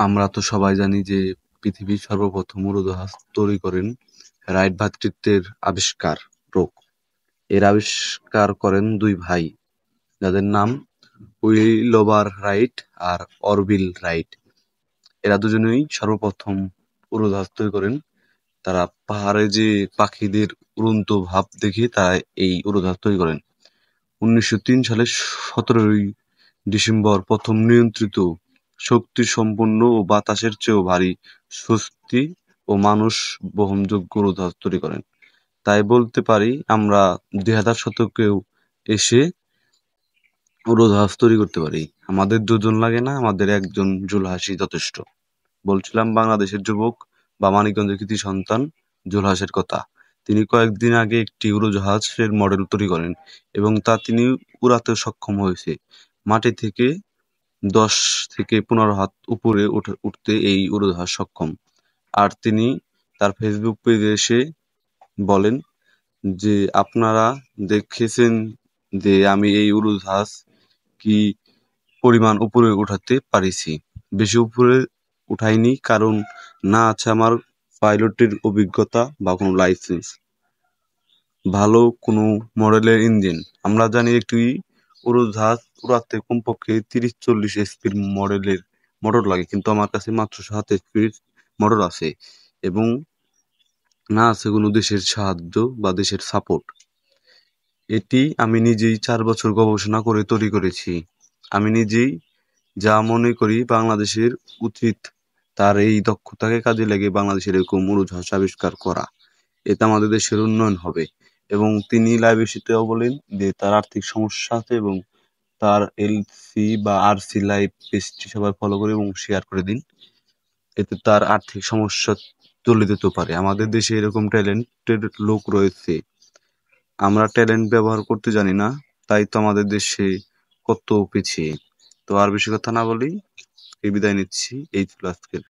আমরা তো সবাই জানি যে পৃথিবীর সর্বপ্রথম উড়োজাহাজ তৈরি করেন রাইট ভ্রাতৃত্বের আবিষ্কারক। এর আবিষ্কার করেন দুই ভাই, যাদের নাম উইলিভার রাইট আর অরভিল রাইট। এরা দুজনেই সর্বপ্রথম উড়োজাহাজ তৈরি করেন। তারা পাহাড়ে যে পাখিদের উড়ন্ত ভাব দেখে তারা এই উড়োজাহাজ তৈরি করেন। 1903 সালের 17ই ডিসেম্বর প্রথম নিয়ন্ত্রিত, শক্তিসম্পন্ন ও বাতাসের চেয়েও ভারী, স্বস্তি ও মানুষ বহনযোগ্য উড়োজাহাজ তৈরি করেন। তাই বলতে পারি আমরা 2000 শতকেও এসে উড়োজাহাজ তৈরি করতে পারি। আমাদের দুজন লাগে না, আমাদের একজন জুলহাসই যথেষ্ট। বলছিলাম বাংলাদেশের যুবক বা মানিকগঞ্জের কৃতি সন্তান জুলহাসের কথা। তিনি কয়েকদিন আগে একটি উড়োজাহাজের মডেল তৈরি করেন এবং তা তিনি উড়াতে সক্ষম হয়েছে। মাটি থেকে 10 থেকে 15 হাত উপরে উঠতে এই উড়োজাহাজ সক্ষম। আর তিনি তার ফেসবুক পেজে এসে বলেন যে আপনারা দেখেছেন যে আমি এই উড়োজাহাজ কি পরিমাণ উপরে উঠাতে পারিছি। বেশি উপরে উঠাইনি কারণ না আছে আমার পাইলটের অভিজ্ঞতা বা কোনো লাইসেন্স, ভালো কোনো মডেলের ইঞ্জিন। আমরা জানি একটি উড়োজাহাজ উড়াতে কমপক্ষে 30-40 এসপির মডেলের মোটর লাগে, কিন্তু আমার কাছে মাত্র 7 এসপির মোটর আছে এবং না আছে কোনো দেশের সাহায্য বা দেশের সাপোর্ট। এটি আমি নিজেই 4 বছর গবেষণা করে তৈরি করেছি। আমি নিজেই যা মনে করি বাংলাদেশের উচিত তার এই দক্ষতাকে কাজে লেগে বাংলাদেশের এরকম উড়োজাহাজ আবিষ্কার করা। এতে আমাদের দেশের উন্নয়ন হবে। এবং তিনি লাইভ এসেও বলেন যে তার আর্থিক সমস্যা আছে এবং তার এলসি বা আরসি লাইভ পেজটি সবাই ফলো করে এবং শেয়ার করে দিন। এতে তার আর্থিক সমস্যা চলে যেতে পারে। আমাদের দেশে এরকম ট্যালেন্টেড লোক রয়েছে, আমরা ট্যালেন্ট ব্যবহার করতে জানি না, তাই তো আমাদের দেশে কত পিছিয়ে। তো আর বেশি কথা না বলি এই বিদায় নিচ্ছি। এই ছিল আজকের